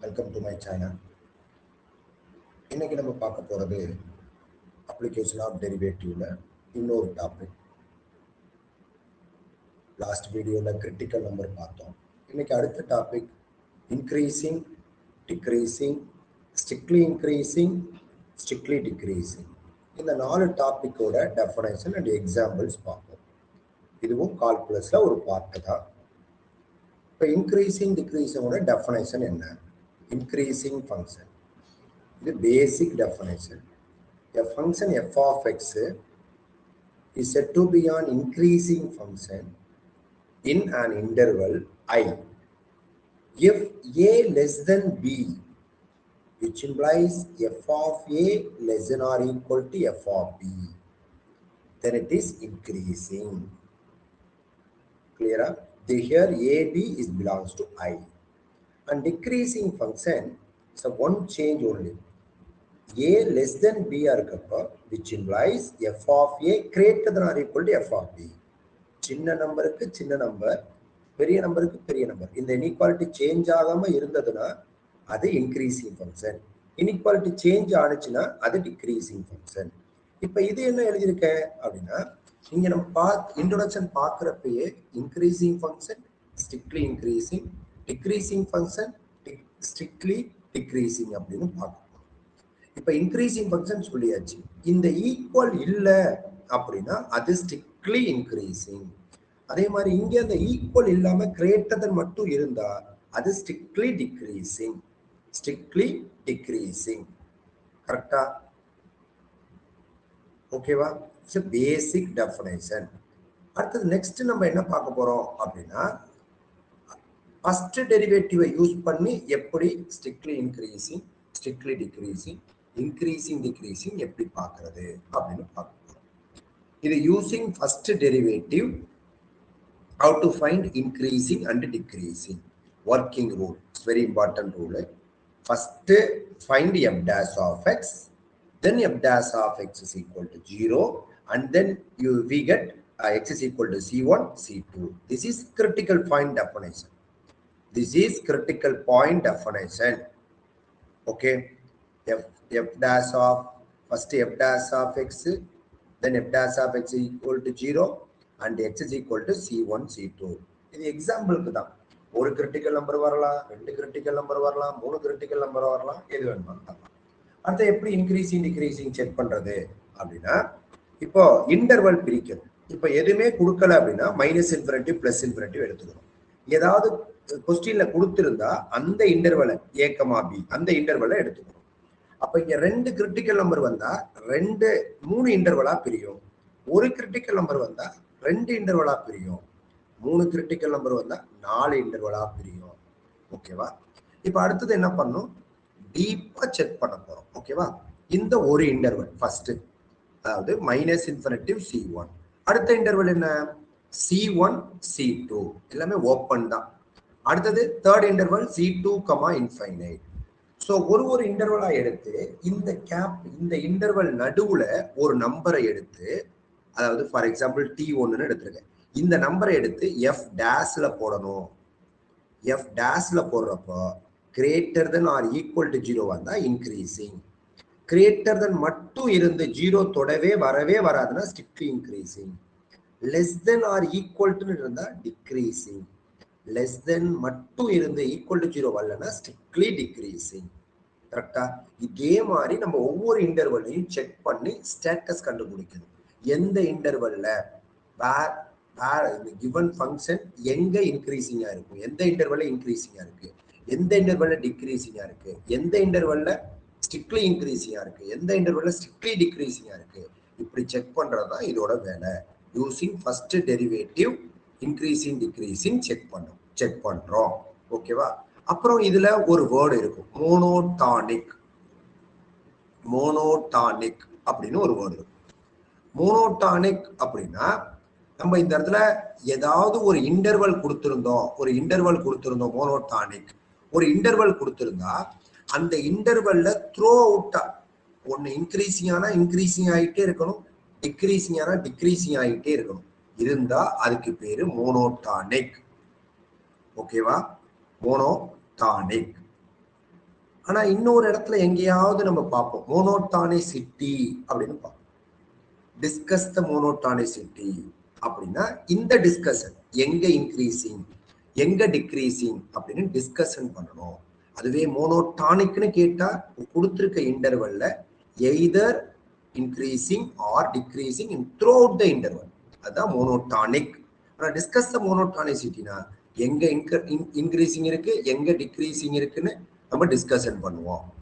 Welcome to my channel. இன்னைக்கு நம்ம பார்க்க போகிறது அப்ளிகேஷன் ஆஃப் டெரிவேட்டிவ்ல இன்னொரு டாபிக். லாஸ்ட் வீடியோவில் கிரிட்டிக்கல் நம்பர் பார்த்தோம். இன்னைக்கு அடுத்த topic increasing, decreasing, strictly increasing, strictly decreasing. இந்த 4 டாப்பிக்கோட டெஃபனேஷன் அண்ட் எக்ஸாம்பிள்ஸ் பார்ப்போம். இதுவும் கால்குலஸில் ஒரு பார்ட்டு தான். இப்போ இன்க்ரீசிங் டிக்ரீசிங்கோட டெஃபனேஷன் என்ன? Increasing function. The basic definition. A function f of x is said to be an increasing function in an interval I if a less than b, which implies f of a less than or equal to f of b, then it is increasing. Clear? Here ab is belongs to I. And decreasing function is a one change only. A less than b irukappa, which implies f of a greater than or equal to f of b. சின்ன நம்பருக்கு சின்ன number, பெரிய நம்பருக்கு பெரிய number. இந்த inequality change ஆகாம இருந்ததுன்னா அது இன்க்ரீசிங் ஃபங்க்ஷன். இன்இக்வாலிட்டி சேஞ்ச் ஆனிச்சுன்னா அது டிக்ரீசிங் ஃபங்க்ஷன். இப்போ இது என்ன எழுதியிருக்க அப்படின்னா, இங்க நம்ம இன்ட்ரோடக்ஷன் பார்க்குறப்பயே increasing function, strictly increasing, decreasing function, strictly decreasing அப்படின்னு பார்க்கணும். இப்போ இன்க்ரீசிங் ஃபங்க்ஷன் சொல்லியாச்சு. இந்த ஈக்குவல் இல்லை அப்படின்னா அது ஸ்ட்ரிக்ட்லி இன்க்ரீசிங். அதே மாதிரி இங்கே அந்த ஈக்குவல் இல்லாம கிரேட்டர் தென் மட்டும் இருந்தா அது ஸ்ட்ரிக்ட்லி டிக்ரீசிங். Strictly decreasing. கரெக்டா? ஓகேவா? It's a basic definition. அடுத்தது நெக்ஸ்ட் நம்ம என்ன பார்க்க போறோம் அப்படின்னா, ஃபர்ஸ்ட் டெரிவேட்டிவை யூஸ் பண்ணி எப்படி strictly increasing, strictly decreasing, increasing decreasing எப்படி பார்க்கறது அப்படின்னு பார்க்க போறோம். இது using first derivative, how to find increasing and decreasing. Working rule. It's very important rule. First find f dash of x, then f dash of x is equal to 0, and then we get x is equal to c1, c2. This is critical point definition. This is critical point definition. Okay, f dash of first f dash of x, then f dash of x is equal to 0 and x is equal to c1, c2. இது எக்ஸாம்பிளுக்கு தான். ஒரு critical number வரலாம், 2 critical number வரலாம், 3 critical number வரலாம், எது வேணுமா. அடுத்து எப்படி இன்க்ரீசிங் டிக்ரீசிங் செக் பண்றது அப்படின்னா, இப்போ இன்டர்வல் பிரிக்கணும். இப்போ எதுவுமே கொடுக்கல அப்படின்னா மைனஸ் இன்ஃபினிட்டிவ் பிளஸ் இன்ஃபினிட்டிவ் எடுத்துக்கணும். ஏதாவது கொஸ்டின்ல கொடுத்திருந்தா அந்த இன்டர்வலை a, b அந்த இன்டர்வலை எடுத்துக்கணும். அப்ப இங்க 2 கிரிட்டிக்கல் நம்பர் வந்தா 3 இன்டர்வலா பிரியும். ஒரு கிரிட்டிக்கல் நம்பர் வந்தா 2 இன்டர்வலா பிரியும். 3 கிரிட்டிக்கல் நம்பர் வந்தா 4 இன்டர்வலா பிரியும். ஓகேவா? இப்ப அடுத்தது என்ன பண்ணும், டீப்பா செக் பண்ண போறோம். ஓகேவா? இந்த ஒரு இன்டர்வல் ஃபர்ஸ்ட், அதாவது மைனஸ் இன்ஃபினிட்டிவ் c1. அடுத்த இன்டர்வல் என்ன, c1, c2 எல்லாமே ஓப்பன் தான். அடுத்தது third interval c2, infinite. So ஒரு இன்டர்வலா எடுத்து இந்த இந்த இன்டர்வல் நடுவுல ஒரு நம்பரை எடுத்து, அதாவது ஃபார் எக்ஸாம்பிள் t1ன்னு எடுத்துருக்கேன். இந்த நம்பரை எடுத்து எஃப் டேஷ்ல போடணும். எஃப் டேஷ்ல போடுறப்போ greater than or equal to 0 வந்தா இன்க்ரீசிங். கிரேட்டர் தென் மட்டும் இருந்து 0 தொடவே வரவே வராதுன்னா strictly increasing. Less than or equal to இருந்தா டிக்ரீசிங். லெஸ் தென் மட்டும் இருந்து ஈக்குவல் டு 0 வரலன்னா ஸ்ட்ரிக்ட்லி டிக்ரீசிங். கரெக்டா? இதே மாதிரி நம்ம ஒவ்வொரு இன்டர்வல்லையும் செக் பண்ணி ஸ்டேட்டஸ் கண்டுபிடிக்கணும். எந்த இன்டர்வல்ல இந்த கிவன் ஃபங்க்ஷன் எங்க இன்க்ரீசிங்கா இருக்கும், எந்த இன்டர்வல்ல இன்க்ரீசிங்கா இருக்கு, எந்த இன்டர்வல்ல டிக்ரீசிங்கா இருக்கு, எந்த இன்டர்வல்ல ஸ்ட்ரிக்ட்லி இன்க்ரீசிங்கா இருக்கு, எந்த இன்டர்வல்ல ஸ்ட்ரிக்ட்லி டிக்ரீசிங்கா இருக்கு. இப்படி செக் பண்றதுதான் இதோட வேலை. Using first derivative, increasing decreasing check பண்றோம். ஓகேவா? அப்புறம் இதுல ஒரு வேர்டு இருக்கும், மோனோடானிக். மோனோடானிக் அப்படின்னு ஒரு வேர்டு இருக்கும். மோனோடானிக் அப்படின்னா, நம்ம இந்த இடத்துல ஏதாவது ஒரு இன்டர்வல் கொடுத்திருந்தோம், மோனோடானிக் ஒரு இன்டர்வல் கொடுத்திருந்தா அந்த இன்டர்வல்ல த்ரோ அவுட்டா ஒன்னு இன்க்ரீசிங் ஆனா இன்க்ரீசிங் ஆகிட்டே இருக்கணும், டிக்ரீசிங் ஆனா டிக்ரீசிங் ஆகிட்டே இருக்கணும். இருந்தா அதுக்கு பேரு மோனோடானிக். ஓகேவா? மோனோடானிக். ஆனா இன்னொரு இடத்துல எங்கேயாவது நம்ம பார்ப்போம் மோனோடானிசிட்டி அப்படின்னு பார்ப்போம். டிஸ்கஸ் த மோனோடானிசிட்டி அப்படின்னா இந்த டிஸ்கஷன் எங்க இன்க்ரீசிங் எங்க டிக்ரீசிங் அப்படின்னு டிஸ்கஷன் பண்ணணும். அதுவே மோனோடானிக்னு கேட்டா கொடுத்துருக்க இன்டர்வல்ல either increasing or decreasing in throughout the interval, அதுதான் மோனோடானிக். ஆனா டிஸ்கஸ் த மோனோடானிசிட்டினா எங்க இன்க்ரீசிங் இருக்கு எங்க டிக்ரீசிங் இருக்குன்னு நம்ம டிஸ்கஷன் பண்ணுவோம்.